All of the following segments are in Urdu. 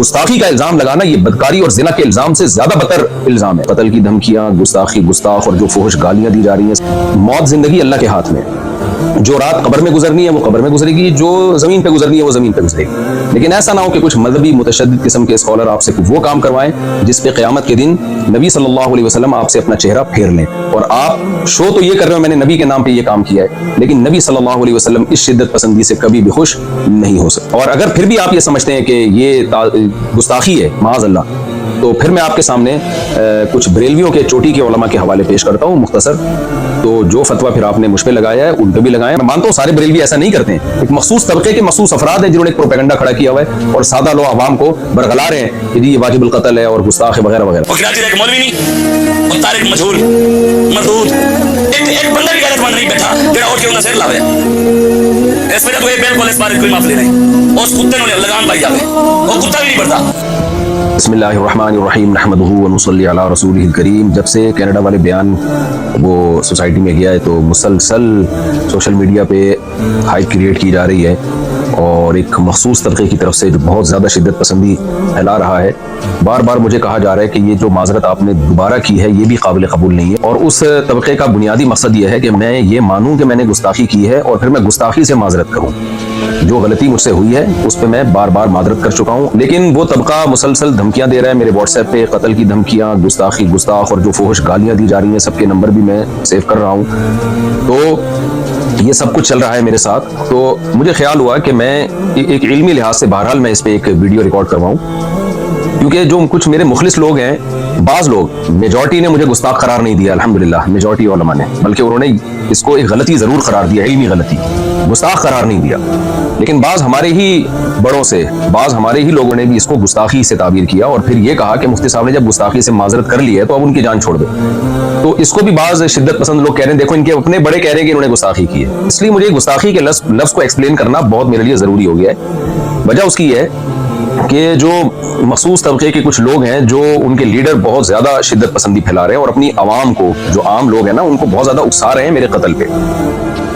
گستاخی کا الزام لگانا یہ بدکاری اور زنا کے الزام سے زیادہ بدتر الزام ہے. قتل کی دھمکیاں، گستاخی، گستاخ اور جو فحش گالیاں دی جا رہی ہیں. موت زندگی اللہ کے ہاتھ میں. جو رات قبر میں گزرنی ہے وہ قبر میں گزرے گی، جو زمین پہ گزرنی ہے وہ زمین پہ گزرے گی. لیکن ایسا نہ ہو کہ کچھ مذہبی متشدد قسم کے اسکالر آپ سے وہ کام کروائیں جس پہ قیامت کے دن نبی صلی اللہ علیہ وسلم آپ سے اپنا چہرہ پھیر لیں. اور آپ شو تو یہ کر رہے ہو میں نے نبی کے نام پہ یہ کام کیا ہے، لیکن نبی صلی اللہ علیہ وسلم اس شدت پسندی سے کبھی بھی خوش نہیں ہو سکتے. اور اگر پھر بھی آپ یہ سمجھتے ہیں کہ یہ گستاخی ہے معاذ اللہ، تو پھر میں آپ کے سامنے کچھ بریلویوں کے چوٹی کے علماء کے حوالے پیش کرتا ہوں مختصر. تو جو فتویٰ پھر آپ نے مجھ پہ لگایا ہے ان پہ بھی لگایا ہے. میں مانتا ہوں سارے بریلوی ایسا نہیں کرتے ہیں، ایک مخصوص طبقے کے مخصوص افراد ہیں جنہوں نے ایک پروپیگنڈا کھڑا کیا ہوا ہے اور سادہ لوگ عوام کو برگلا رہے ہیں کہ جی یہ واجب القتل ہے اور گستاخ ہے وغیرہ وغیرہ. ایک مولوی نہیں اور طارق مجہول مردود ایک بندہ بھی غیرت مند نہیں بیٹھا جڑا اٹھ کے انہاں سر لاوے. اس وجہ تو یہ بالکل اس بارے کوئی معافی نہیں. اس کتے نے لگام پائی جاوے، وہ کتا بھی نہیں پڑتا. بسم اللہ الرحمن الرحیم نحمدہ ونصلی علی رسولہ الکریم. جب سے کینیڈا والے بیان وہ سوسائٹی میں گیا ہے تو مسلسل سوشل میڈیا پہ ہائپ کریٹ کی جا رہی ہے اور ایک مخصوص طبقے کی طرف سے جو بہت زیادہ شدت پسندی پھیلا رہا ہے. بار بار مجھے کہا جا رہا ہے کہ یہ جو معذرت آپ نے دوبارہ کی ہے یہ بھی قابل قبول نہیں ہے. اور اس طبقے کا بنیادی مقصد یہ ہے کہ میں یہ مانوں کہ میں نے گستاخی کی ہے اور پھر میں گستاخی سے معذرت کروں. جو غلطی مجھ سے ہوئی ہے اس پہ میں بار بار معذرت کر چکا ہوں، لیکن وہ طبقہ مسلسل دھمکیاں دے رہا ہے میرے واٹس ایپ پہ. قتل کی دھمکیاں، گستاخی، گستاخ اور جو فحش گالیاں دی جا رہی ہیں سب کے نمبر بھی میں سیو کر رہا ہوں. تو یہ سب کچھ چل رہا ہے میرے ساتھ. تو مجھے خیال ہوا کہ میں ایک علمی لحاظ سے بہرحال میں اس پہ ایک ویڈیو ریکارڈ کرواؤں، کیونکہ جو کچھ میرے مخلص لوگ ہیں، بعض لوگ، میجورٹی نے مجھے گستاخ قرار نہیں دیا الحمدللہ، میجورٹی علماء نے، بلکہ انہوں نے اس کو ایک غلطی ضرور قرار دیا، علمی غلطی، گستاخ قرار نہیں دیا. لیکن بعض ہمارے ہی بڑوں سے، بعض ہمارے ہی لوگوں نے بھی اس کو گستاخی سے تعبیر کیا اور پھر یہ کہا کہ مفتی صاحب نے جب گستاخی سے معذرت کر لی ہے تو اب ان کی جان چھوڑ دو. تو اس کو بھی بعض شدت پسند لوگ کہہ رہے ہیں دیکھو ان کے اپنے بڑے کہہ رہے ہیں کہ انہوں نے گستاخی کی ہے. اس لیے مجھے گستاخی کے لفظ کو ایکسپلین کرنا بہت میرے لیے ضروری ہو گیا ہے. وجہ اس کی ہے کہ جو مخصوص طبقے کے کچھ لوگ ہیں جو ان کے لیڈر بہت زیادہ شدت پسندی پھیلا رہے ہیں اور اپنی عوام کو، جو عام لوگ ہیں نا، ان کو بہت زیادہ اکسا رہے ہیں میرے قتل پہ.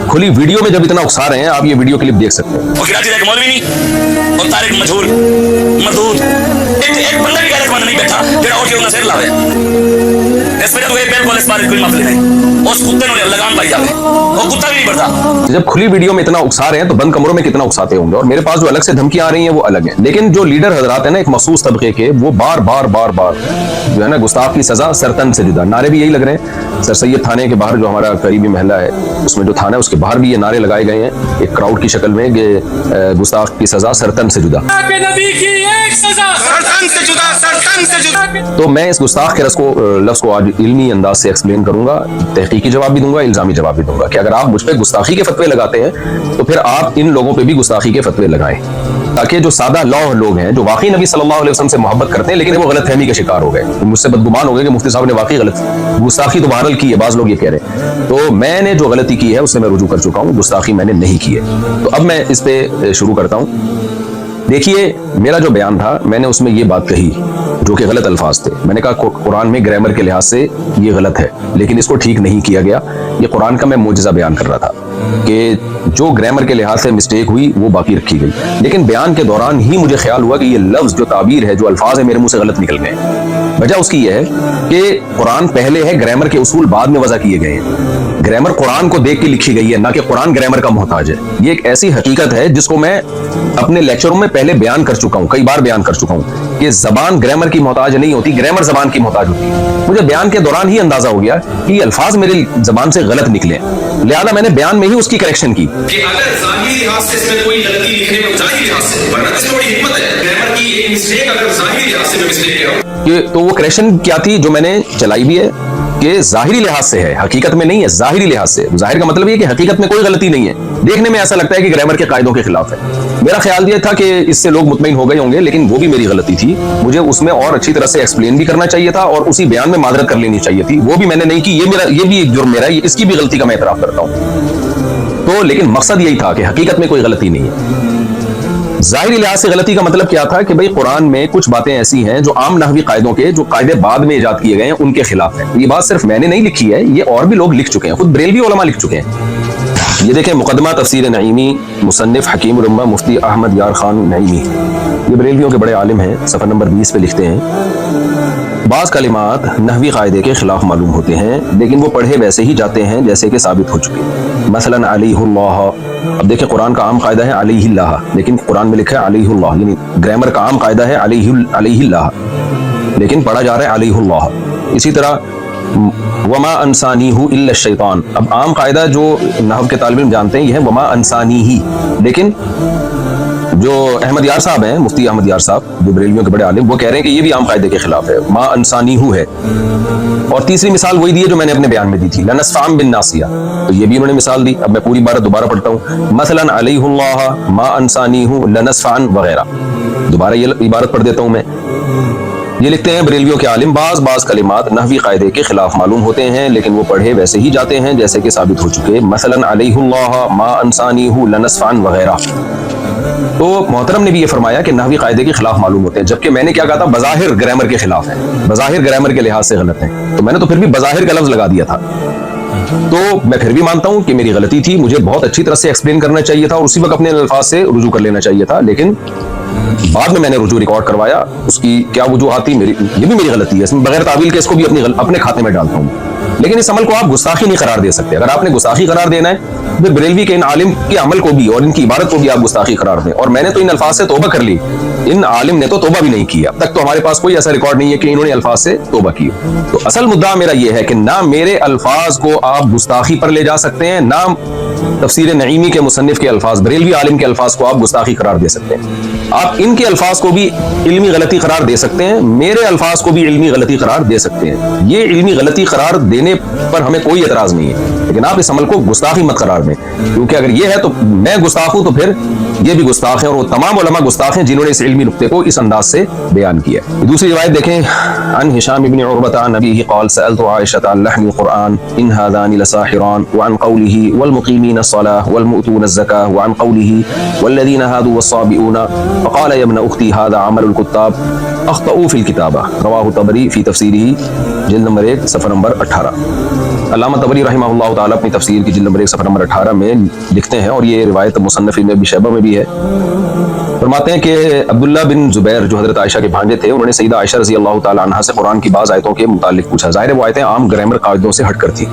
کھلی ویڈیو میں جب اتنا اکسا رہے ہیں، آپ یہ ویڈیو کلپ دیکھ سکتے ہیں. وہ کراچی ایک مولوی نہیں اور طارق مجہول مردود ایک بندہ بھی غیرت مند نہیں بیٹھا جڑا اٹھ کے انہاں سر لاوے. اس وجہ تو یہ بالکل اس بارے کوئی معافی نہیں. اس کتے نے لگام پائی جاوے، وہ کتا بھی نہیں پڑتا. جب کھلی ویڈیو میں اتنا اکسا رہے ہیں تو بند کمروں میں کتنا اکساتے ہوں گے. اور میرے پاس جو الگ سے دھمکیاں آ رہی ہیں وہ الگ ہیں. لیکن جو لیڈر حضرات ہیں نا ایک مخصوص طبقے کے، وہ بار بار جو ہے نا گستاخ کی سزا سرتن سے جدا. نعرے بھی یہی لگ رہے ہیں. سر سید تھانے کے باہر جو ہمارا قریبی محلہ ہے اس میں جو تھانہ ہے اس کے باہر بھی یہ نعرے لگائے گئے ہیں ایک کراؤڈ کی شکل میں کہ گستاخ کی سزا سرتن سے جدا. تو میں اس گستاخ کے لفظ کو آج علمی انداز سے ایکسپلین کروں گا، تحقیقی جواب بھی دوں گا، الزامی جواب بھی دوں گا کہ اگر آپ مجھ پہ گستاخی کے فتوے لگاتے ہیں تو پھر آپ ان لوگوں پہ بھی گستاخی کے فتوے لگائیں، تاکہ جو سادہ لوگ ہیں جو واقعی نبی صلی اللہ علیہ وسلم سے محبت کرتے ہیں لیکن وہ غلط فہمی کا شکار ہو گئے، مجھ سے بدگمان ہو گئے کہ مفتی صاحب نے واقعی غلط گستاخی تو بہرحال کی ہے، بعض لوگ یہ کہہ رہے ہیں. تو میں نے جو غلطی کی ہے اس سے میں رجوع کر چکا ہوں، گستاخی میں نے نہیں کی ہے. تو اب میں اس پہ شروع کرتا ہوں. دیکھیے میرا جو بیان تھا میں نے اس میں یہ بات کہی جو کہ غلط الفاظ تھے. میں نے کہا قرآن میں گرامر کے لحاظ سے یہ غلط ہے لیکن اس کو ٹھیک نہیں کیا گیا. یہ قرآن کا میں معجزہ بیان کر رہا تھا کہ جو گرامر کے لحاظ سے مسٹیک ہوئی وہ باقی رکھی گئی. لیکن بیان کے دوران ہی مجھے خیال ہوا کہ یہ لفظ جو تعبیر ہے، جو الفاظ ہیں، میرے منہ سے غلط نکل گئے. وجہ اس کی یہ ہے کہ قرآن پہلے ہے، گرامر کے اصول بعد میں وضع کیے گئے ہیں. گرامر قرآن کو دیکھ کے لکھی گئی ہے، نہ کہ قرآن گرامر کا محتاج ہے. یہ ایک ایسی حقیقت ہے جس کو میں اپنے لیکچروں میں پہلے بیان کر چکا ہوں، کئی بار بیان کر چکا ہوں کہ زبان گرامر کی محتاج نہیں ہوتی، گرامر زبان کی محتاج ہوتی ہے. مجھے بیان کے دوران ہی اندازہ ہو گیا کہ یہ الفاظ میری زبان سے غلط نکلے، لہذا میں نے بیان میں ہی اس کی کریکشن کی. کہ اگر ظاہری لحاظ سے اس میں کوئی غلطی لکھنے میں ظاہری لحاظ سے، ورنہ اس میں بڑی حکمت ہے گرامر کی ایک مسٹیک اگر ظاہری لحاظ سے میں مسٹیک کیا ہوں. تو وہ کریکشن کیا تھی جو میں نے چلائی بھی ہے کہ ظاہری لحاظ سے ہے، حقیقت میں نہیں ہے. ظاہری لحاظ سے، ظاہر کا مطلب یہ کہ حقیقت میں کوئی غلطی نہیں ہے، دیکھنے میں ایسا لگتا ہے کہ گرامر کے قاعدوں کے خلاف ہے. میرا خیال یہ تھا کہ اس سے لوگ مطمئن ہو گئے ہوں گے، لیکن وہ بھی میری غلطی تھی. مجھے اس میں اور اچھی طرح سے ایکسپلین بھی کرنا چاہیے تھا اور اسی بیان میں معذرت کر لینی چاہیے تھی. وہ بھی میں نے نہیں کی. یہ بھی ایک جرم میرا ہے، اس کی بھی غلطی کا میں اعتراف کرتا ہوں. تو لیکن مقصد یہی تھا کہ حقیقت میں کوئی غلطی نہیں ہے. ظاہری لحاظ سے غلطی کا مطلب کیا تھا کہ بھئی قرآن میں کچھ باتیں ایسی ہیں جو عام نحوی قاعدوں کے، جو قاعدے بعد میں ایجاد کیے گئے ہیں، ان کے خلاف ہیں. یہ بات صرف میں نے نہیں لکھی ہے، یہ اور بھی لوگ لکھ چکے ہیں، خود بریلوی علماء لکھ چکے ہیں. یہ دیکھیں مقدمہ تفسیر نعیمی، مصنف حکیم الامہ مفتی احمد یار خان نعیمی، یہ بریلویوں کے بڑے عالم ہیں، صفحہ نمبر 20 پہ لکھتے ہیں بعض کلمات نحوی قاعدے کے خلاف معلوم ہوتے ہیں لیکن وہ پڑھے ویسے ہی جاتے ہیں جیسے کہ ثابت ہو چکے، مثلا علیہ اللہ، اب دیکھیں قرآن کا عام قاعدہ ہے علیہ اللہ، لیکن قرآن میں لکھا ہے علیہ اللہ، یعنی گرامر کا عام قاعدہ ہے علیہ اللہ، لیکن پڑھا جا رہا ہے علیہ اللہ۔ اسی طرح وما انسانیہ الا الشیطان، اب عام قاعدہ جو نحو کے طالب علم جانتے ہیں یہ ہے وما انسانیہ، لیکن جو احمد یار صاحب ہیں، مفتی احمد یار صاحب جو بریلویوں کے بڑے عالم، وہ کہہ رہے ہیں کہ یہ بھی عام قاعدے کے خلاف ہے، ما انسانیہ ہے۔ اور تیسری مثال وہی دی ہے جو میں نے اپنے بیان میں دی تھی، لنصفعن بالناصیہ، تو یہ بھی انہوں نے مثال دی۔ اب میں پوری عبارت دوبارہ پڑھتا ہوں، مثلا علیہ اللہ ما انسانیہ لنصفعن وغیرہ، دوبارہ یہ عبارت پڑھ دیتا ہوں میں۔ یہ لکھتے ہیں بریلویوں کے عالم بعض کلمات نحوی قاعدے کے خلاف معلوم ہوتے ہیں لیکن وہ پڑھے ویسے ہی جاتے ہیں جیسے کہ ثابت ہو چکے، مثلا علیہ اللہ ما انسانیہ لنصفعن وغیرہ۔ تو محترم نے بھی یہ فرمایا کہ نحوی قاعدے کے خلاف معلوم ہوتے ہیں، جبکہ میں نے کیا کہا تھا، بظاہر گرامر کے خلاف ہے، بظاہر گرامر کے لحاظ سے غلط ہے، تو میں نے تو پھر بھی بظاہر کا لفظ لگا دیا تھا۔ تو میں پھر بھی مانتا ہوں کہ میری غلطی تھی، مجھے بہت اچھی طرح سے ایکسپلین کرنا چاہیے تھا اور اسی وقت اپنے الفاظ سے رجوع کر لینا چاہیے تھا، لیکن بعد میں نے رجوع ریکارڈ کروایا، اس کی کیا وجوہات تھی، یہ بھی میری غلطی ہے، اس میں بغیر تعویل کے اس کو بھی اپنے کھاتے میں ڈالتا ہوں، لیکن اس عمل کو آپ گستاخی نہیں قرار دے سکتے۔ اگر آپ نے گستاخی قرار دینا ہے پھر بریلوی کے ان عالم کے عمل کو بھی اور ان کی عبارت کو بھی آپ گستاخی قرار دیں، اور میں نے تو ان الفاظ سے توبہ کر لی، ان عالم نے تو توبہ بھی نہیں کی، اب تک تو ہمارے پاس کوئی ایسا ریکارڈ نہیں ہے کہ انہوں نے الفاظ سے توبہ کی۔ تو اصل مدعا میرا یہ ہے کہ نہ میرے الفاظ کو آپ گستاخی پر لے جا سکتے ہیں، نہ تفسیر نعیمی کے مصنف کے الفاظ، بریلوی عالم کے الفاظ کو آپ گستاخی قرار دے سکتے ہیں۔ آپ ان کے الفاظ کو بھی علمی غلطی قرار دے سکتے ہیں، میرے الفاظ کو بھی علمی غلطی قرار دے سکتے ہیں، یہ علمی غلطی قرار دینے پر ہمیں کوئی اعتراض نہیں ہے، لیکن آپ اس عمل کو گستاخی مت قرار دیں، کیونکہ اگر یہ ہے تو میں گستاخ ہوں تو پھر یہ بھی گستاخ ہیں، اور وہ تمام علماء گستاخ ہیں جنہوں نے اس علمی نقطے کو اس انداز سے بیان کیا۔ دوسری روایت دیکھیں، عن ہشام بن عروہ عن ابیہ قال سألت عائشة عن لحن القرآن ان هذان لساحران، وعن قوله والمقيمين الصلاة والمؤتون الزكاة، وعن قوله والذين هادوا والصابئون، فقال يا ابن اختي هذا عمل الكتاب اخطأوا في الكتابة، رواه طبری فی تفسیرہ جلد نمبر 1 صفحہ نمبر 18۔ علامہ طبری رحمہ اللہ تعالیٰ اپنی تفسیر کی جلد نمبر 1 صفحہ نمبر 18 میں لکھتے ہیں، اور یہ روایت مصنف ابن ابی شیبہ میں بھی ہے، فرماتے ہیں کہ عبداللہ بن زبیر جو حضرت عائشہ کے بھانجے تھے، انہوں نے سیدہ عائشہ رضی اللہ تعالیٰ عنہا سے قرآن کی بعض آیتوں کے متعلق پوچھا، ظاہر ہے وہ آیتیں عام گرامر قاعدوں سے ہٹ کر تھی،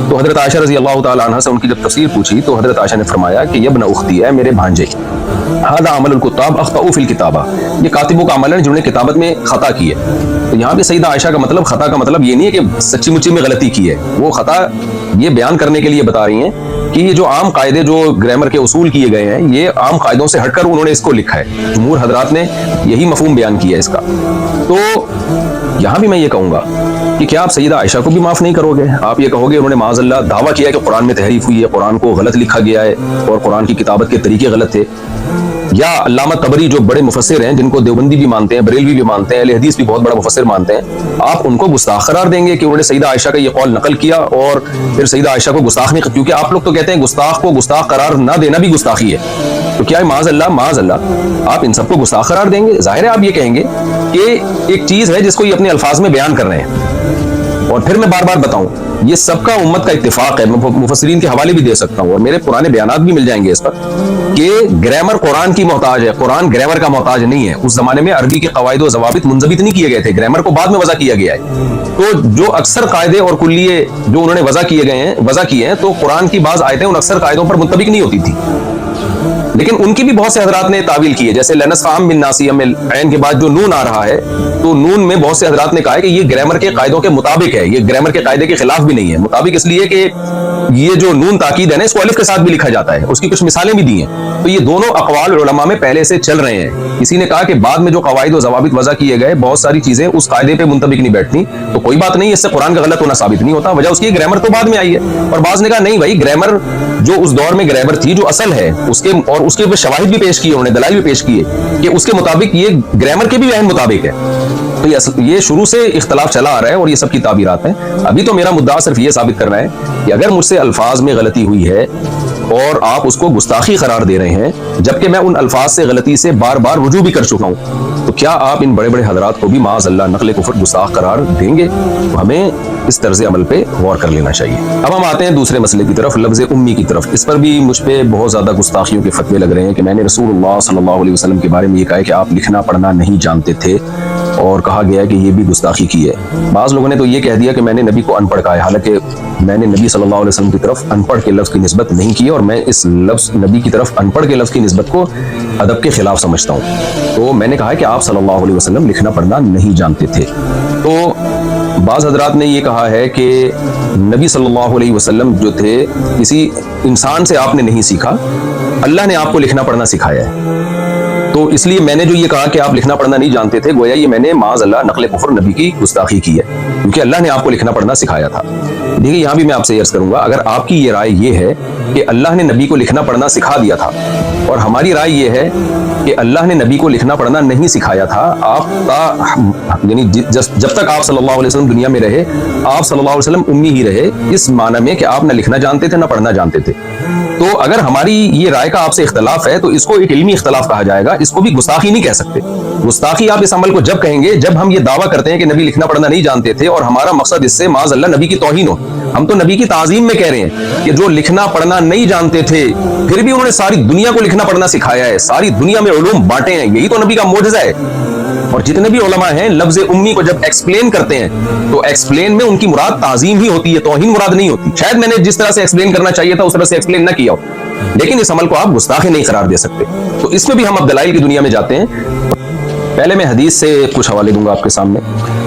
تو حضرت عائشہ رضی اللہ تعالیٰ عنہا سے ان کی جب تفسیر پوچھی تو حضرت عائشہ نے فرمایا کہ یا ابن اختی، ہے میرے بھانجے، ھذا عمل الکتاب اخطأوا فی الکتابہ، یہ کاتبوں کا عمل ہے جنہوں نے کتابت میں خطا کی ہے۔ تو یہاں پہ سیدہ عائشہ کا مطلب، خطا کا مطلب یہ نہیں ہے کہ سچی مچی میں غلطی کی ہے، وہ خطا یہ بیان کرنے کے لیے بتا رہی ہیں کہ یہ جو عام قاعدے جو گرامر کے اصول کیے گئے ہیں، یہ عام قاعدوں سے ہٹ کر انہوں نے اس کو لکھا ہے، جمہور حضرات نے یہی مفہوم بیان کیا ہے اس کا۔ تو یہاں بھی میں یہ کہوں گا کہ کیا آپ سیدہ عائشہ کو بھی معاف نہیں کرو گے؟ آپ یہ کہو گے انہوں نے معاذ اللہ دعویٰ کیا ہے کہ قرآن میں تحریف ہوئی ہے، قرآن کو غلط لکھا گیا ہے اور قرآن کی کتابت کے طریقے غلط تھے، یا علامہ طبری جو بڑے مفسر ہیں، جن کو دیوبندی بھی مانتے ہیں، بریلوی بھی مانتے ہیں، اہل حدیث بھی بہت بڑا مفسر مانتے ہیں، آپ ان کو گستاخ قرار دیں گے کہ انہوں نے سیدہ عائشہ کا یہ قول نقل کیا اور پھر سیدہ عائشہ کو گستاخ نہیں، کیونکہ آپ لوگ تو کہتے ہیں گستاخ کو گستاخ قرار نہ دینا بھی گستاخی ہے، تو کیا معاذ اللہ آپ ان سب کو گستاخ قرار دیں گے؟ ظاہر ہے آپ یہ کہیں گے کہ ایک چیز ہے جس کو یہ اپنے الفاظ میں بیان کر رہے ہیں، اور پھر میں بار بار بتاؤں یہ سب کا امت کا اتفاق ہے، میں مفسرین کے حوالے بھی دے سکتا ہوں اور میرے پرانے بیانات بھی مل جائیں گے اس پر، کہ گرامر قرآن کی محتاج ہے، قرآن گرامر کا محتاج نہیں ہے۔ اس زمانے میں عربی کے قواعد و ضوابط منضبط نہیں کیے گئے تھے، گرامر کو بعد میں وضع کیا گیا ہے، تو جو اکثر قاعدے اور کلیے جو انہوں نے وضع کیے ہیں تو قرآن کی بعض آیتیں ان اکثر قاعدوں پر منطبق نہیں ہوتی تھی، لیکن ان کی بھی بہت سے حضرات نے تعویل کی ہے، جیسے لنصفعن بالناصیہ میں عین کے بعد جو نون آ رہا ہے، تو نون میں بہت سے حضرات نے کہا ہے کہ یہ گرامر کے قاعدوں کے مطابق ہے، یہ گرامر کے قاعدے کے خلاف بھی نہیں ہے، مطابق اس لیے کہ یہ جو نون تاکید ہے نا، اس کو الف کے ساتھ بھی لکھا جاتا ہے، اس کی کچھ مثالیں بھی دی ہیں، تو یہ دونوں اقوال علماء میں پہلے سے چل رہے ہیں۔ کسی نے کہا کہ بعد میں جو قواعد و ضوابط وضع کیے گئے، بہت ساری چیزیں اس قاعدے پہ منطبق نہیں بیٹھتی، تو کوئی بات نہیں، اس سے قرآن کا غلط ہونا ثابت نہیں ہوتا، وجہ اس کی گرامر تو بعد میں آئی ہے۔ اور بعض نے کہا نہیں بھائی، گرامر جو اس دور میں گرامر تھی، جو اصل ہے اس کے، اور اس کے شواہد بھی پیش کیے انہوں نے، دلائل بھی پیش کیے کہ اس کے مطابق یہ گرامر کے بھی عین مطابق ہے، تو یہ شروع سے اختلاف چلا آ رہا ہے اور یہ سب کی تعبیرات ہیں۔ ابھی تو میرا مدعا صرف یہ ثابت کرنا ہے کہ اگر مجھ سے الفاظ میں غلطی ہوئی ہے اور آپ اس کو گستاخی قرار دے رہے ہیں، جبکہ میں ان الفاظ سے غلطی سے بار بار رجوع بھی کر چکا ہوں، تو کیا آپ ان بڑے بڑے حضرات کو بھی معاذ اللہ نقل کفر گستاخ قرار دیں گے؟ تو ہمیں اس طرز عمل پہ غور کر لینا چاہیے۔ اب ہم آتے ہیں دوسرے مسئلے کی طرف، لفظ امی کی طرف۔ اس پر بھی مجھ پہ بہت زیادہ گستاخیوں کے فتوے لگ رہے ہیں کہ میں نے رسول اللہ صلی اللہ علیہ وسلم کے بارے میں یہ کہا ہے کہ آپ لکھنا پڑھنا نہیں جانتے تھے، اور کہا گیا ہے کہ یہ بھی گستاخی کی ہے۔ بعض لوگوں نے تو یہ کہہ دیا کہ میں نے نبی کو ان پڑھ کہا ہے، حالانکہ میں نے نبی صلی اللہ علیہ وسلم کی طرف ان پڑھ کے لفظ کی نسبت نہیں کی، اور میں اس لفظ نبی کی طرف ان پڑھ کے لفظ کی نسبت کو ادب کے خلاف سمجھتا ہوں۔ تو میں نے کہا ہے کہ آپ صلی اللہ علیہ وسلم لکھنا پڑھنا نہیں جانتے تھے۔ تو بعض حضرات نے یہ کہا ہے کہ نبی صلی اللہ علیہ وسلم جو تھے کسی انسان سے آپ نے نہیں سیکھا، اللہ نے آپ کو لکھنا پڑھنا سکھایا ہے۔ تو اس لیے میں نے جو یہ کہا کہ آپ لکھنا پڑھنا نہیں جانتے تھے، گویا یہ میں نے معاذ اللہ نقل کفر نبی کی گستاخی کی ہے، کیونکہ اللہ نے آپ کو لکھنا پڑھنا سکھایا تھا۔ دیکھیے یہاں بھی میں آپ سے عرض کروں گا، اگر آپ کی یہ رائے یہ ہے کہ اللہ نے نبی کو لکھنا پڑھنا سکھا دیا تھا، اور ہماری رائے یہ ہے کہ اللہ نے نبی کو لکھنا پڑھنا نہیں سکھایا تھا، یعنی جب تک آپ صلی اللہ علیہ وسلم دنیا میں رہے، آپ صلی اللہ علیہ وسلم امی ہی رہے، اس معنی میں کہ آپ نہ لکھنا جانتے تھے نہ پڑھنا جانتے تھے۔ تو اگر ہماری یہ رائے کا آپ سے اختلاف ہے تو اس کو ایک علمی اختلاف کہا جائے گا، اس کو بھی گستاخی نہیں کہہ سکتے۔ گستاخی آپ اس عمل کو جب کہیں گے جب ہم یہ دعویٰ کرتے ہیں کہ نبی لکھنا پڑھنا نہیں جانتے تھے، اور ہمارا مقصد اس سے معاذ اللہ نبی کی توہین ہو۔ ہم تو نبی کی تعظیم میں کہہ رہے ہیں کہ جو لکھنا پڑھنا نہیں جانتے تھے پھر بھی انہوں نے ساری دنیا کو لکھنا پڑھنا سکھایا ہے، ساری دنیا میں علوم بانٹے ہیں، یہی تو نبی کا معجزہ ہے۔ اور جتنے بھی علماء ہیں لفظ امی کو جب ایکسپلین کرتے ہیں تو ایکسپلین میں ان کی مراد تعظیم ہی ہوتی ہے، توہین مراد نہیں ہوتی۔ شاید میں نے جس طرح سے ایکسپلین کرنا چاہیے تھا اس طرح سے ایکسپلین نہ کیا ہو، لیکن اس عمل کو آپ گستاخی نہیں قرار دے سکتے۔ تو اس میں بھی ہم اب دلائل کی دنیا میں جاتے ہیں۔ پہلے میں حدیث سے کچھ حوالے دوں گا آپ کے سامنے۔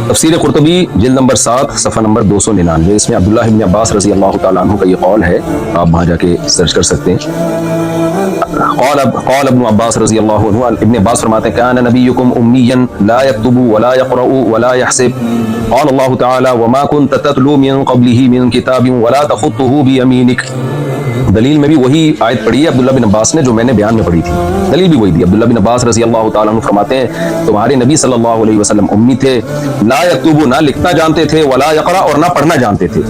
تفسیر قرطبی جلد نمبر 7 صفحہ نمبر 299، اس میں عبداللہ ابن عباس رضی اللہ تعالیٰ عنہ کا یہ قول ہے، آپ وہاں جا کے سرچ کر سکتے ہیں۔ قال ابن عباس رضی اللہ عنہ، ابن عباس فرماتے ہیں کان نبیکم امیا لا یکتب ولا یقرأ ولا یحسب، قال اللہ تعالی وما كنت تتلو من قبله من کتاب ولا تخطه بیمینک۔ دلیل میں بھی وہی آیت پڑھی ہے عبداللہ بن عباس نے جو میں نے بیان میں پڑھی تھی، دلیل بھی وہی دی۔ عبداللہ بن عباس رضی اللہ تعالیٰ عنہ فرماتے ہیں تمہارے نبی صلی اللہ علیہ وسلم امی تھے، لا یکتب نہ لکھنا جانتے تھے، ولا یقرأ اور نہ پڑھنا جانتے تھے،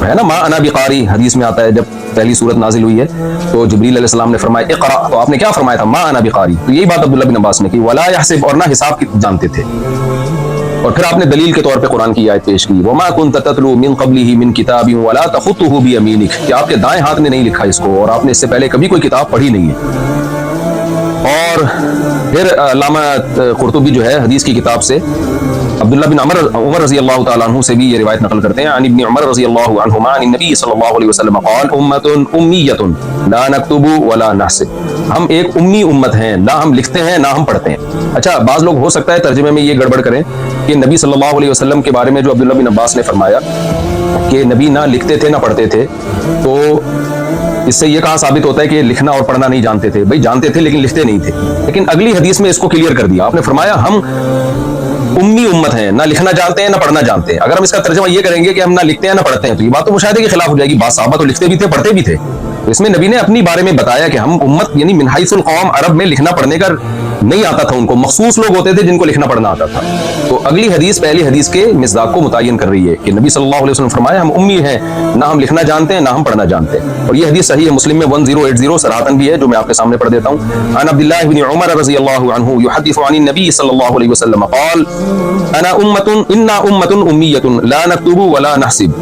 ہے نا۔ ما انا بقاری حدیث میں آتا ہے، جب پہلی صورت نازل ہوئی ہے تو جبریل علیہ السلام نے فرمایا اقرأ، تو آپ نے کیا فرمایا تھا؟ ما انا بقاری، تو یہی بات عبداللہ بن عباس نے کی۔ ولا یحسب اور نہ حساب جانتے تھے، اور پھر آپ نے دلیل کے طور پہ قرآن کی آیت پیش کی وما كنت تتلو من قبله من کتاب ولا تخطه بیمینک، کہ آپ کے دائیں ہاتھ نے نہیں لکھا اس کو، اور آپ نے اس سے پہلے کبھی کوئی کتاب پڑھی نہیں ہے۔ اور پھر علامہ قرطبی جو ہے حدیث کی کتاب سے عبداللہ بن عمر رضی اللہ تعالیٰ عنہ سے بھی یہ روایت نقل کرتے ہیں، عن ابن عمر رضی اللہ عنہما عن النبی صلی اللہ علیہ وسلم قال امۃ امیۃ لا نکتب ولا نحسب، ہم ایک امی امت ہیں، نہ ہم لکھتے ہیں نہ ہم پڑھتے ہیں۔ اچھا بعض لوگ ہو سکتا ہے ترجمے میں یہ گڑبڑ کریں کہ نبی صلی اللہ علیہ وسلم کے بارے میں جو عبداللہ بن عباس نے فرمایا کہ نبی نہ لکھتے تھے نہ پڑھتے تھے، تو اس سے یہ کہاں ثابت ہوتا ہے کہ لکھنا اور پڑھنا نہیں جانتے تھے؟ بھائی جانتے تھے لیکن لکھتے نہیں تھے، لیکن اگلی حدیث میں اس کو کلیئر کر دیا، آپ نے فرمایا ہم امی امت ہیں، نہ لکھنا جانتے ہیں نہ پڑھنا جانتے ہیں۔ اگر ہم اس کا ترجمہ یہ کریں گے کہ ہم نہ لکھتے ہیں نہ پڑھتے ہیں تو یہ بات تو مشاہدے کے خلاف ہو جائے گی، بعض صحابہ تو لکھتے بھی تھے پڑھتے بھی تھے۔ اس میں نبی نے اپنی بارے میں بتایا کہ ہم امت یعنی من حیث القوم، عرب میں لکھنا پڑھنے کا نہیں آتا تھا ان کو، مخصوص لوگ ہوتے تھے جن کو لکھنا پڑھنا آتا تھا۔ تو اگلی حدیث پہلی حدیث کے مصداق کو متعین کر رہی ہے کہ نبی صلی اللہ علیہ وسلم فرمایا ہم امی ہیں، نہ ہم لکھنا جانتے ہیں نہ ہم پڑھنا جانتے ہیں، اور یہ حدیث صحیح ہے مسلم میں 1080 صراحتاً بھی ہے، جو میں آپ کے سامنے پڑھ دیتا ہوں۔ عن عبداللہ بن عمر رضی اللہ عنہ یحدث عن النبی صلی اللہ علیہ وسلم قال انا امۃ امیۃ لا نکتب ولا نحسب،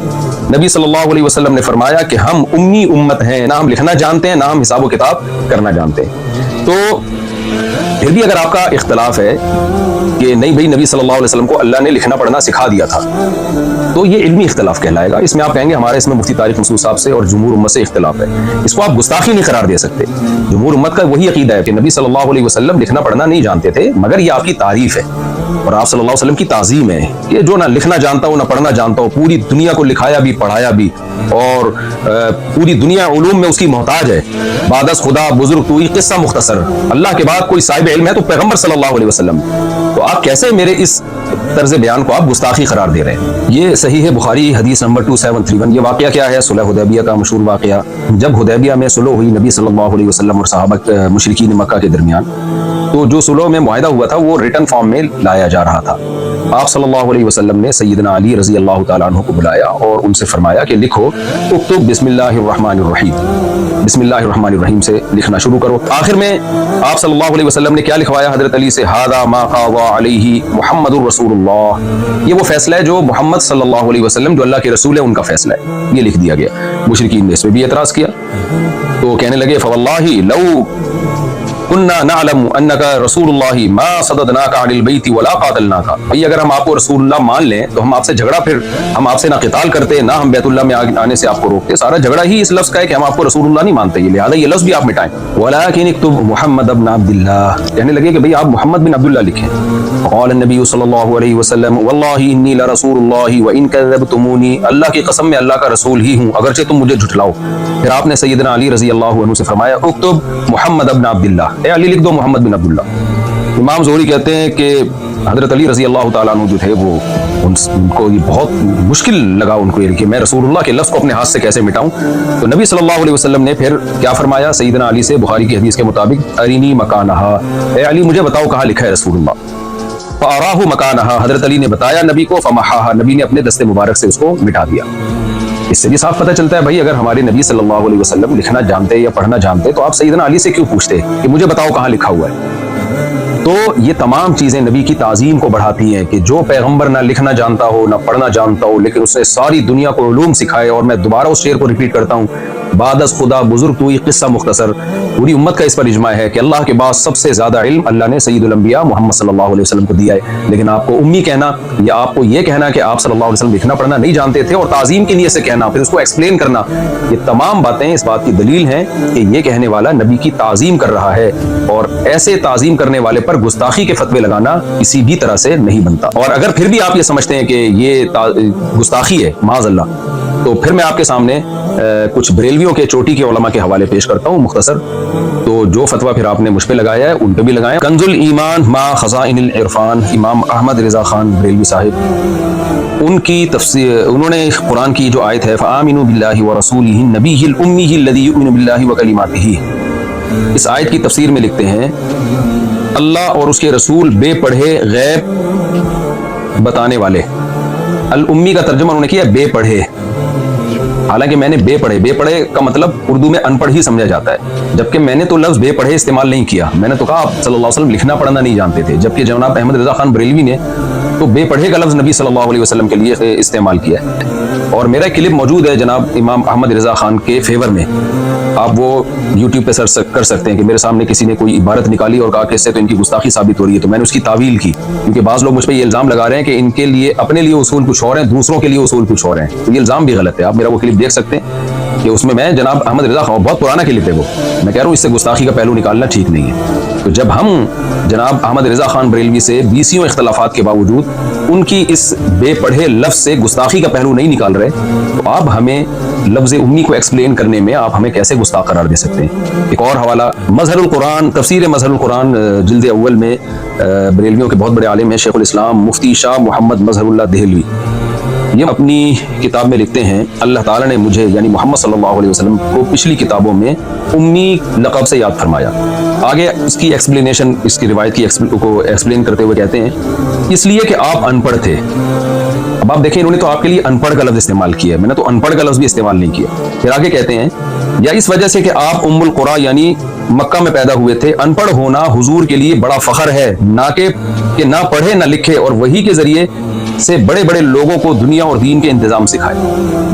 نبی صلی اللہ علیہ وسلم نے فرمایا کہ ہم امی امت ہیں، نہ ہم لکھنا جانتے ہیں نہ ہم حساب و کتاب کرنا جانتے ہیں۔ تو پھر بھی اگر آپ کا اختلاف ہے کہ نہیں بھائی نبی صلی اللہ علیہ وسلم کو اللہ نے لکھنا پڑھنا سکھا دیا تھا، تو یہ علمی اختلاف کہلائے گا۔ اس میں آپ کہیں گے ہمارے اس میں مفتی طارق مسعود صاحب سے اور جمہور امت سے اختلاف ہے، اس کو آپ گستاخی نہیں قرار دے سکتے۔ جمہور امت کا وہی عقیدہ ہے کہ نبی صلی اللہ علیہ وسلم لکھنا پڑھنا نہیں جانتے تھے، مگر یہ آپ کی تعریف ہے اور آپ صلی اللہ علیہ وسلم کی تعظیم ہے کہ جو نہ لکھنا جانتا ہو نہ پڑھنا جانتا ہو، پوری دنیا کو لکھایا بھی پڑھایا بھی، اور پوری دنیا علوم میں اس کی محتاج ہے، بعد از خدا بزرگ تو یہ قصہ مختصر، اللہ کے بعد کوئی صاحب علم ہے تو پیغمبر صلی اللہ علیہ وسلم۔ تو آپ کیسے میرے اس طرز بیان کو آپ گستاخی قرار دے رہے ہیں؟ یہ صحیح ہے بخاری حدیث نمبر 2731۔ یہ واقعہ کیا ہے؟ صلح حدیبیہ کا مشہور واقعہ، جب حدیبیہ میں صلح ہوئی نبی صلی اللہ علیہ وسلم اور صحابہ مشرکین مکہ کے درمیان، تو جو صلح میں معاہدہ ہوا تھا وہ ریٹن فارم میں لایا جا رہا تھا، آپ صلی اللہ علیہ وسلم نے سیدنا علی رضی اللہ تعالیٰ عنہ کو بلایا اور ان سے فرمایا کہ لکھو اکتب بسم اللہ الرحمن الرحیم، بسم اللہ الرحمن الرحیم سے لکھنا شروع کرو۔ آخر میں آپ صلی اللہ علیہ وسلم نے کیا لکھوایا حضرت علی سے؟ ھذا ما قضى علیہ محمد رسول اللہ، یہ وہ فیصلہ ہے جو محمد صلی اللہ علیہ وسلم جو اللہ کے رسول ہے ان کا فیصلہ ہے، یہ لکھ دیا گیا۔ مشرکین نے اس پہ بھی اعتراض کیا تو کہنے لگے فواللہ لو كنا نعلم انك رسول اللہ ما صددناك عن البيت ولا قاتلناك، بھئی اگر ہم آپ کو رسول اللہ مان لیں تو ہم آپ سے جھگڑا، پھر ہم آپ سے نہ قتال کرتے نہ ہم بیت اللہ میں آنے سے آپ کو روکتے، سارا جھگڑا ہی اس لفظ کا ہے کہ ہم آپ کو رسول اللہ نہیں مانتے، لہذا یہ لفظ بھی آپ مٹائیں۔ ولكن اكتب محمد ابن عبد اللہ، کہنے لگے کہ بھئی آپ محمد بن عبداللہ لکھیں۔ قال النبی صلی اللہ علیہ وسلم واللہ انی لرسول اللہ وان کذبتمونی، اللہ کی قسم میں اللہ کا رسول ہی ہوں اگرچہ تم مجھے جھٹلاؤ۔ پھر آپ نے سیدنا علی رضی اللہ عنہ سے فرمایا اکتب محمد ابن عبداللہ، اے علی لکھ دو محمد بن عبداللہ۔ امام زہری کہتے ہیں کہ حضرت علی رضی اللہ تعالیٰ عنہ جو تھے وہ ان کو یہ بہت مشکل لگا ان کو یہ کہ میں رسول اللہ کے لفظ کو اپنے ہاتھ سے کیسے مٹاؤں، تو نبی صلی اللہ علیہ وسلم نے پھر کیا فرمایا سیدنا علی سے بخاری کی حدیث کے مطابق ارینی مکانہا، اے علی مجھے بتاؤ کہاں لکھا ہے رسول اللہ۔ فاراہ مکانہا، حضرت علی نے بتایا نبی کو، فمحاہا، نبی نے اپنے دست مبارک سے اس کو مٹا دیا۔ اس سے بھی صاف پتہ چلتا ہے بھائی اگر ہمارے نبی صلی اللہ علیہ وسلم لکھنا جانتے یا پڑھنا جانتے تو آپ سیدنا علی سے کیوں پوچھتے کہ مجھے بتاؤ کہاں لکھا ہوا ہے؟ تو یہ تمام چیزیں نبی کی تعظیم کو بڑھاتی ہیں کہ جو پیغمبر نہ لکھنا جانتا ہو نہ پڑھنا جانتا ہو لیکن اس نے ساری دنیا کو علوم سکھائے، اور میں دوبارہ اس شعر کو ریپیٹ کرتا ہوں، بعد از خدا بزرگ تو یہ قصہ مختصر، پوری امت کا اس پر اجماع ہے کہ اللہ کے بعد سب سے زیادہ علم اللہ نے سید الانبیاء محمد صلی اللہ علیہ وسلم کو دیا ہے، لیکن آپ کو امی کہنا یا آپ کو یہ کہنا کہ آپ صلی اللہ علیہ وسلم لکھنا پڑھنا نہیں جانتے تھے اور تعظیم کی نیت سے کہنا پھر اس کو ایکسپلین کرنا، یہ تمام باتیں اس بات کی دلیل ہیں کہ یہ کہنے والا نبی کی تعظیم کر رہا ہے، اور ایسے تعظیم کرنے والے پر گستاخی کے فتوے لگانا کسی بھی طرح سے نہیں بنتا۔ اور اگر پھر بھی آپ یہ سمجھتے ہیں کہ یہ گستاخی ہے معاذ اللہ، تو پھر میں آپ کے سامنے کچھ بریلویوں کے چوٹی کے علماء کے حوالے پیش کرتا ہوں مختصر، تو جو فتویٰ پھر آپ نے مجھ پہ لگایا ہے ان پہ بھی لگائیں۔ کنز الایمان ما خزائن العرفان، امام احمد رضا خان بریلوی صاحب، ان کی تفسیر، انہوں نے قرآن کی جو آیت ہے فآمنوا باللہ ورسولہ النبی الأمی الذی یؤمن باللہ وکلماتہ، اس آیت کی تفسیر میں لکھتے ہیں اللہ اور اس کے رسول بے پڑھے غیب بتانے والے، الامی کا ترجمہ انہوں نے کیا بے پڑھے، حالانکہ میں نے بے پڑھے کا مطلب اردو میں ان پڑھ ہی سمجھا جاتا ہے، جبکہ میں نے تو لفظ بے پڑھے استعمال نہیں کیا، میں نے تو کہا آپ صلی اللہ علیہ وسلم لکھنا پڑھنا نہیں جانتے تھے، جبکہ جناب احمد رضا خان بریلوی نے تو بے پڑھے کا لفظ نبی صلی اللہ علیہ وسلم کے لیے استعمال کیا ہے۔ اور میرا کلپ موجود ہے جناب امام احمد رضا خان کے فیور میں، آپ وہ یوٹیوب پہ سرچ کر سکتے ہیں کہ میرے سامنے کسی نے کوئی عبارت نکالی اور کہا کہ اس سے تو ان کی گستاخی ثابت ہو رہی ہے، تو میں نے اس کی تعویل کی، کیونکہ بعض لوگ مجھ پہ یہ الزام لگا رہے ہیں کہ ان کے لیے اپنے لیے اصول کچھ اور ہیں، دوسروں کے لیے اصول کچھ اور ہیں، تو یہ الزام بھی غلط ہے۔ آپ میرا وہ کلپ دیکھ سکتے ہیں کہ اس میں جناب احمد رضا خان، بہت پرانا کلپ ہے وہ، میں کہہ رہا ہوں اس سے گستاخی کا پہلو نکالنا ٹھیک نہیں ہے۔ تو جب ہم جناب احمد رضا خان بریلوی سے بیسیوں اختلافات کے باوجود ان کی اس بے پڑھے لفظ سے گستاخی کا پہلو نہیں نکال رہے، تو آپ ہمیں لفظ امی کو ایکسپلین کرنے میں آپ ہمیں کیسے گستاخ قرار دے سکتے ہیں؟ ایک اور حوالہ مظہر القرآن، تفسیر مظہر القرآن جلد اول میں بریلویوں کے بہت بڑے عالم ہیں شیخ الاسلام مفتی شاہ محمد مظہر اللہ دہلوی، یہ اپنی کتاب میں لکھتے ہیں اللہ تعالیٰ نے مجھے یعنی محمد صلی اللہ علیہ وسلم کو پچھلی کتابوں میں امی لقب سے یاد فرمایا۔ آگے اس کی ایکسپلینیشن، اس کی روایت کی کو ایکسپلین کرتے ہوئے کہتے ہیں اس لیے کہ آپ ان پڑھ تھے۔ اب آپ دیکھیں انہوں نے تو آپ کے لیے ان پڑھ کا لفظ استعمال کیا ہے، میں نے تو ان پڑھ کا لفظ بھی استعمال نہیں کیا۔ پھر آگے کہتے ہیں یا اس وجہ سے کہ آپ ام القریٰ یعنی مکہ میں پیدا ہوئے تھے، ان پڑھ ہونا حضور کے لیے بڑا فخر ہے، نہ کہ نہ پڑھے نہ لکھے اور وہی کے ذریعے سے بڑے بڑے لوگوں کو دنیا اور دین کے انتظام سکھائے۔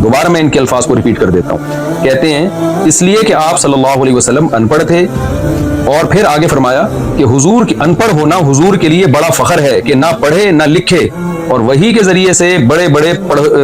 دوبارہ میں ان کے الفاظ کو ریپیٹ کر دیتا ہوں، کہتے ہیں اس لیے کہ آپ صلی اللہ علیہ وسلم ان پڑھ تھے، اور پھر آگے فرمایا کہ حضور کی ان پڑھ ہونا حضور کے لیے بڑا فخر ہے کہ نہ پڑھے نہ لکھے اور وہی کے ذریعے سے بڑے بڑے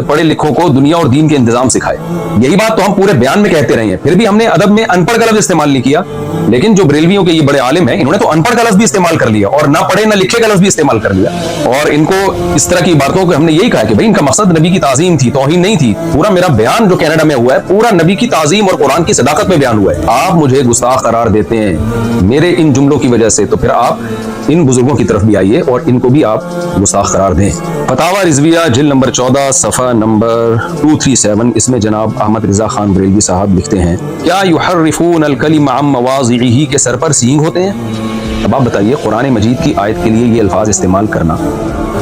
پڑھے لکھوں کو دنیا اور دین کے انتظام سکھائے۔ یہی بات تو ہم پورے بیان میں کہتے رہے ہیں، پھر بھی ہم نے ادب میں ان پڑھ کا لفظ استعمال نہیں کیا، لیکن جو بریلویوں کے یہ بڑے عالم ہیں انہوں نے تو ان پڑھ کا لفظ بھی استعمال کر لیا اور نہ پڑھے نہ لکھے کا لفظ بھی استعمال کر لیا، اور ان کو اس طرح کی باتوں کو ہم نے یہی کہا کہ بھائی ان کا مقصد نبی کی تعظیم تھی، توہین نہیں تھی۔ پورا میرا بیان جو کینیڈا میں ہوا ہے پورا نبی کی تعظیم اور قرآن کی صداقت میں بیان ہوا ہے، آپ مجھے گستاخ قرار دیتے ہیں میرے ان جملوں کی وجہ سے، تو پھر آپ ان بزرگوں کی طرف بھی آئیے اور ان کو بھی آپ گستاخ قرار دیں۔ فتاوی رضویہ جلد نمبر 14 صفحہ نمبر 237، اس میں جناب احمد رضا خان بریلوی صاحب لکھتے ہیں کیا یحرفون الکلم عن مواضعہ کے سر پر سینگ ہوتے ہیں؟ اب آپ بتائیے قرآن مجید کی آیت کے لیے یہ الفاظ استعمال کرنا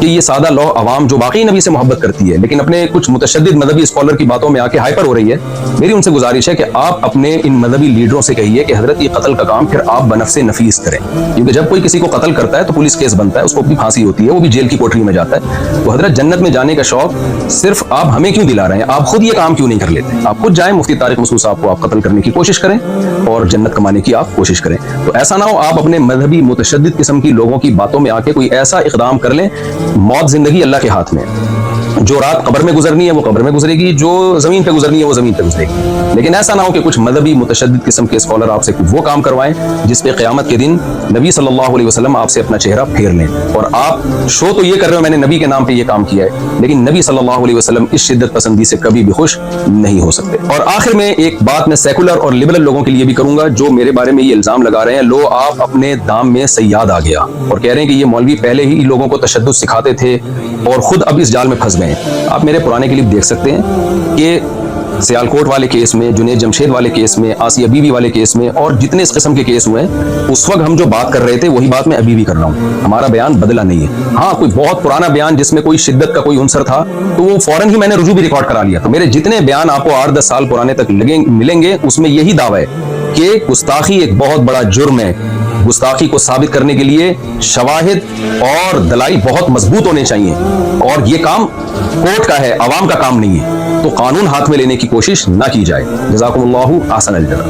کہ یہ سادہ لو عوام جو واقعی نبی سے محبت کرتی ہے لیکن اپنے کچھ متشدد مذہبی اسکالر کی باتوں میں آ کے ہائپر ہو رہی ہے، میری ان سے گزارش ہے کہ آپ اپنے ان مذہبی لیڈروں سے کہیے کہ حضرت یہ قتل کا کام پھر آپ بنفس نفیس کریں، کیونکہ جب کوئی کسی کو قتل کرتا ہے تو پولیس کیس بنتا ہے، اس کو بھی پھانسی ہوتی ہے، وہ بھی جیل کی کوٹری میں جاتا ہے۔ تو حضرت جنت میں جانے کا شوق صرف آپ ہمیں کیوں دلا رہے ہیں؟ آپ خود یہ کام کیوں نہیں کر لیتے؟ آپ خود جائیں، مفتی طارق مسعود صاحب کو آپ قتل کرنے کی کوشش کریں اور جنت کمانے کی آپ کوشش کریں۔ تو ایسا نہ ہو آپ اپنے مذہبی متشدد قسم کی لوگوں کی باتوں میں آ کے کوئی ایسا اقدام کر لیں، موت زندگی اللہ کے ہاتھ میں، جو رات قبر میں گزرنی ہے وہ قبر میں گزرے گی، جو زمین پہ گزرنی ہے وہ زمین پہ گزرے گی، لیکن ایسا نہ ہو کہ کچھ مذہبی متشدد قسم کے اسکالر آپ سے وہ کام کروائیں جس پہ قیامت کے دن نبی صلی اللہ علیہ وسلم آپ سے اپنا چہرہ پھیر لیں، اور آپ شو تو یہ کر رہے ہو میں نے نبی کے نام پہ یہ کام کیا ہے، لیکن نبی صلی اللہ علیہ وسلم اس شدت پسندی سے کبھی بھی خوش نہیں ہو سکتے۔ اور آخر میں ایک بات میں سیکولر اور لبرل لوگوں کے لیے بھی کروں گا جو میرے بارے میں یہ الزام لگا رہے ہیں، لو آپ اپنے دام میں سیاد آ گیا اور کہہ رہے ہیں کہ یہ مولوی پہلے ہی لوگوں کو تشدد سکھاتے تھے اور خود اب اس جال میں پھنس گئے ہیں۔ آپ میرے پرانے کلپ دیکھ سکتے ہیں کہ سیالکوٹ والے کیس میں، جنید جمشید والے کیس میں، آسیہ بی بی والے کیس میں اور جتنے اس قسم کے کیس ہوئے ہیں، اس وقت ہم جو بات کر رہے تھے وہی بات میں ابھی بھی کر رہا ہوں، ہمارا بیان بدلا نہیں ہے۔ ہاں کوئی بہت پرانا بیان جس میں کوئی شدت کا کوئی عنصر تھا تو وہ فوراً ہی میں نے رجوع بھی ریکارڈ کرا لیا، تو میرے جتنے بیان آپ کو 8-10 سال پرانے تک ملیں گے اس میں یہی دعویٰ ہے کہ گستاخی ایک بہت بڑا جرم ہے، گستاخی کو ثابت کرنے کے لیے شواہد اور دلائل بہت مضبوط ہونے چاہیے، اور یہ کام کورٹ کا ہے، عوام کا کام نہیں ہے، تو قانون ہاتھ میں لینے کی کوشش نہ کی جائے۔ جزاکم اللہ احسن الجزا۔